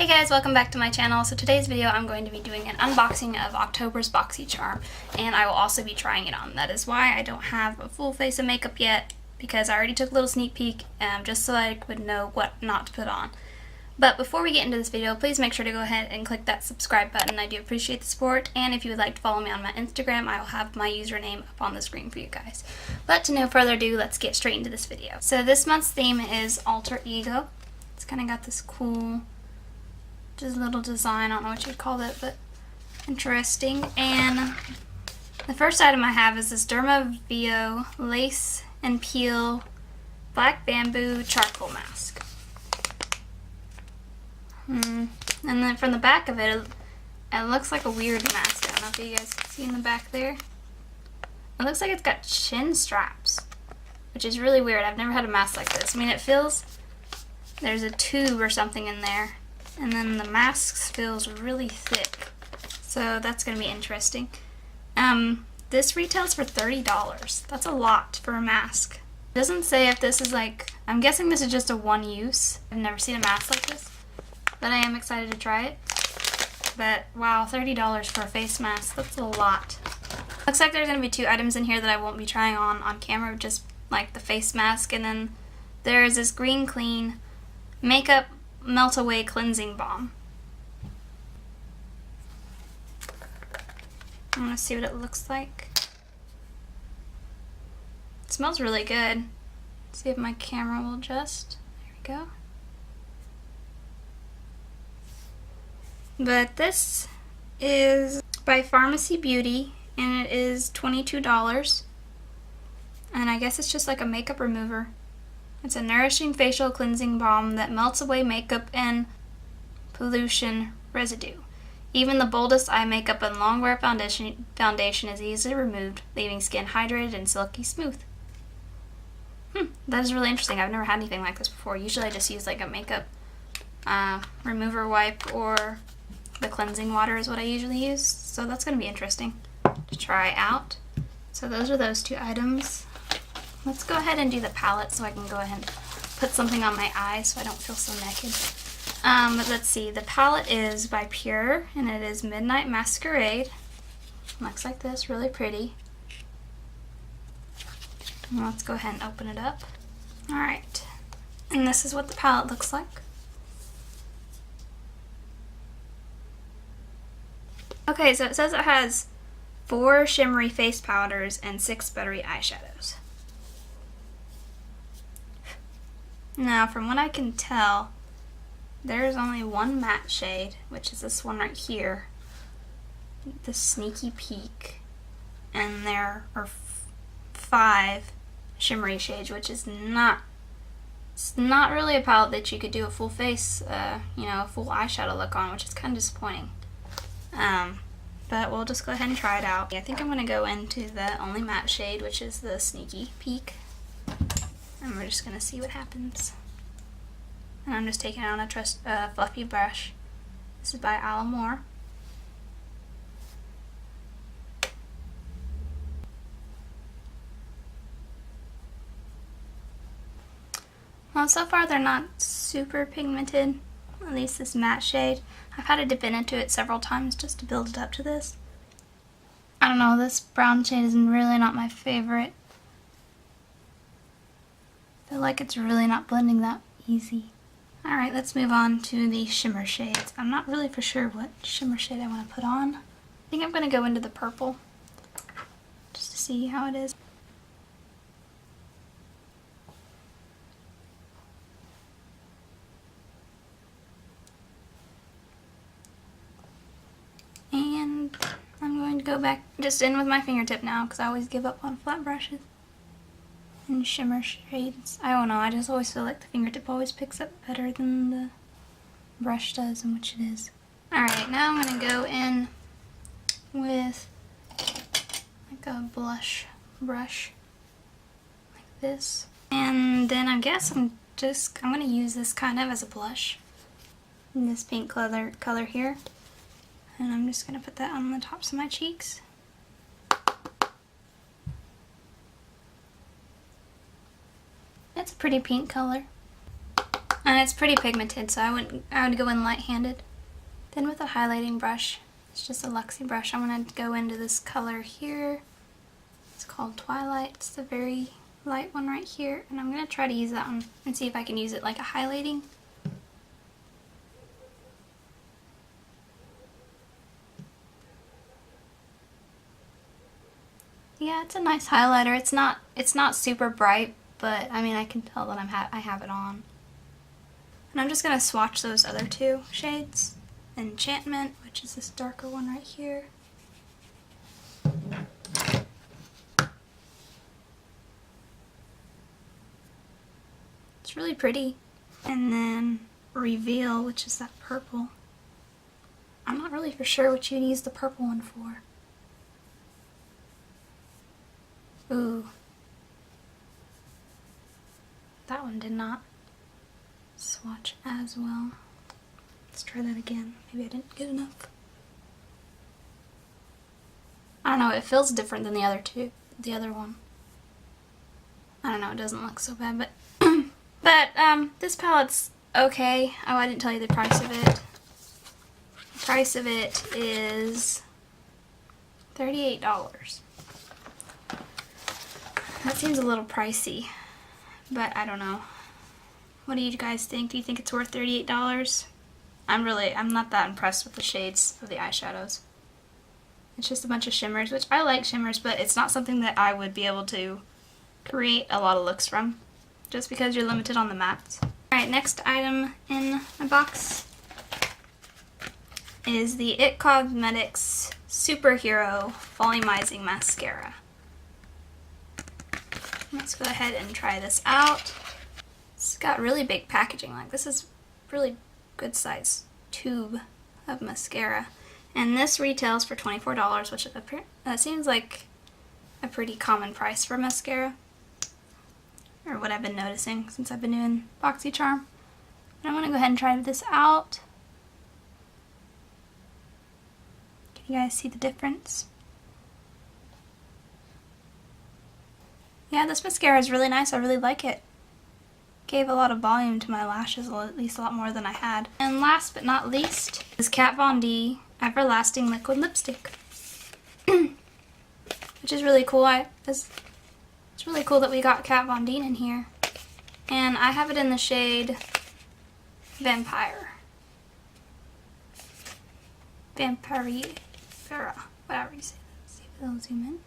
Hey guys, welcome back to my channel. So today's video I'm going to be doing an unboxing of October's Boxycharm, and I will also be trying it on. That is why I don't have a full face of makeup yet, because I already took a little sneak peek just so I would know what not to put on. But before we get into this video, please make sure to go ahead and click that subscribe button. I do appreciate the support, and if you would like to follow me on my Instagram, I will have my username up on the screen for you guys. But to no further ado, let's get straight into this video. So this month's theme is Alter Ego. It's kind of got this cool just little design, I don't know what you'd call it, but interesting. And the first item I have is this Dermovia Lace and Peel Black Bamboo Charcoal Mask. And then from the back of it, it looks like a weird mask. I don't know if you guys can see in the back there. It looks like it's got chin straps, which is really weird. I've never had a mask like this. I mean, it feels, there's a tube or something in there, and then the mask feels really thick. So that's going to be interesting. This retails for $30. That's a lot for a mask. It doesn't say if this is like, I'm guessing this is just a one use. I've never seen a mask like this, but I am excited to try it. But wow, $30 for a face mask, that's a lot. Looks like there's going to be two items in here that I won't be trying on camera, just like the face mask, and then there is this Green Clean Makeup Melt Away Cleansing Balm. I'm going to see what it looks like. It smells really good. Let's see if my camera will adjust. There we go. But this is by Farmacy Beauty, and it is $22. And I guess it's just like a makeup remover. It's a nourishing facial cleansing balm that melts away makeup and pollution residue. Even the boldest eye makeup and long wear foundation is easily removed, leaving skin hydrated and silky smooth. That is really interesting. I've never had anything like this before. Usually I just use like a makeup remover wipe, or the cleansing water is what I usually use. So that's going to be interesting to try out. So those are those two items. Let's go ahead and do the palette so I can go ahead and put something on my eyes so I don't feel so naked. But let's see. The palette is by Pure, and it is Midnight Masquerade. Looks like this, really pretty. And let's go ahead and open it up. Alright. And this is what the palette looks like. Okay, so it says it has 4 shimmery face powders and 6 buttery eyeshadows. Now, from what I can tell, there's only one matte shade, which is this one right here, the Sneaky Peek, and there are 5 shimmery shades, which is it's not really a palette that you could do a full face, a full eyeshadow look on, which is kind of disappointing. But we'll just go ahead and try it out. I think I'm going to go into the only matte shade, which is the Sneaky Peek. And we're just going to see what happens. And I'm just taking it on a fluffy brush. This is by Alamore. Well, so far they're not super pigmented, at least this matte shade. I've had to dip into it several times just to build it up to this. I don't know, this brown shade is really not my favorite. I feel like it's really not blending that easy. Alright, let's move on to the shimmer shades. I'm not really for sure what shimmer shade I want to put on. I think I'm going to go into the purple just to see how it is. And I'm going to go back just in with my fingertip now, because I always give up on flat brushes and shimmer shades. I don't know, I just always feel like the fingertip always picks up better than the brush does, and which it is. Alright, now I'm going to go in with like a blush brush like this. And then I guess I'm going to use this kind of as a blush in this pink color here. And I'm just going to put that on the tops of my cheeks. It's a pretty pink color. And it's pretty pigmented, so I would go in light-handed. Then with a highlighting brush, it's just a Luxie brush, I'm going to go into this color here. It's called Twilight. It's the very light one right here, and I'm going to try to use that one and see if I can use it like a highlighting. Yeah, it's a nice highlighter. It's not super bright, but I mean I can tell that I have it on. And I'm just gonna swatch those other two shades. Enchantment, which is this darker one right here. It's really pretty. And then Reveal, which is that purple. I'm not really for sure what you'd use the purple one for. Ooh. That one did not swatch as well. Let's try that again. Maybe I didn't get enough. I don't know, it feels different than the other two. The other one. I don't know, it doesn't look so bad, but this palette's okay. Oh, I didn't tell you the price of it. The price of it is $38. That seems a little pricey, but I don't know. What do you guys think? Do you think it's worth $38? I'm not that impressed with the shades of the eyeshadows. It's just a bunch of shimmers, which I like shimmers, but it's not something that I would be able to create a lot of looks from, just because you're limited on the mattes. Alright, next item in my box is the IT Cosmetics Superhero Volumizing Mascara. Let's go ahead and try this out. It's got really big packaging. Like, this is really good size tube of mascara. And this retails for $24, which seems like a pretty common price for mascara. Or what I've been noticing since I've been doing Boxycharm. But I'm going to go ahead and try this out. Can you guys see the difference? Yeah, this mascara is really nice. I really like it. Gave a lot of volume to my lashes, or at least a lot more than I had. And last but not least is Kat Von D Everlasting Liquid Lipstick. Which is really cool. It's really cool that we got Kat Von D in here. And I have it in the shade Vampira, whatever you say that. See if it'll zoom in.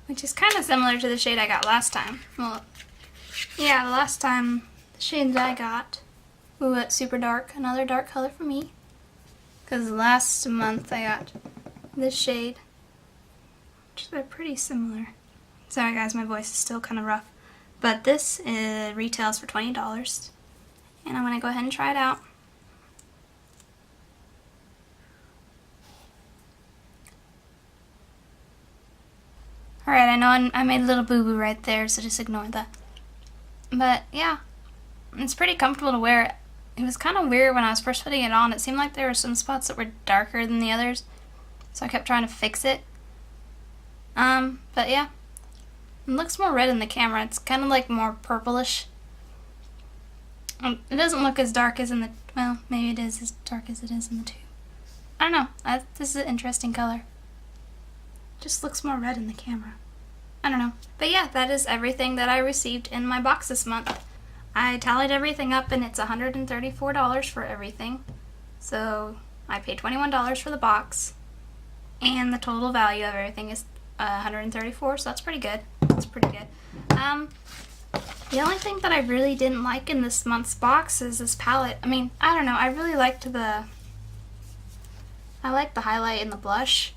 Which is kind of similar to the shade I got last time. Well, yeah, the last time, the shades I got, ooh, it's super dark, another dark color for me. Because last month I got this shade, which they're pretty similar. Sorry guys, my voice is still kind of rough. But this retails for $20. And I'm going to go ahead and try it out. Alright, I know I made a little boo-boo right there, so just ignore that. But, yeah, it's pretty comfortable to wear. It was kind of weird when I was first putting it on. It seemed like there were some spots that were darker than the others, so I kept trying to fix it. But yeah, it looks more red in the camera. It's kind of like more purplish. It doesn't look as dark as in the, well, maybe it is as dark as it is in the tube. I don't know. This is an interesting color. Just looks more red in the camera. I don't know. But yeah, that is everything that I received in my box this month. I tallied everything up and it's $134 for everything. So I paid $21 for the box. And the total value of everything is $134, so that's pretty good. That's pretty good. The only thing that I really didn't like in this month's box is this palette. I mean, I don't know. I really liked the highlight and the blush.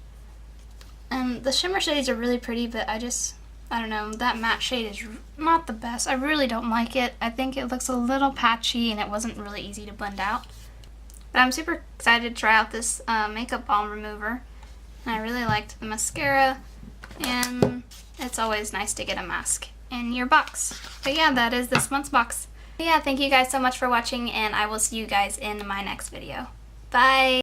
And the shimmer shades are really pretty, but I don't know, that matte shade is not the best. I really don't like it. I think it looks a little patchy and it wasn't really easy to blend out. But I'm super excited to try out this makeup balm remover. And I really liked the mascara, and it's always nice to get a mask in your box. But yeah, that is this month's box. But yeah, thank you guys so much for watching, and I will see you guys in my next video. Bye!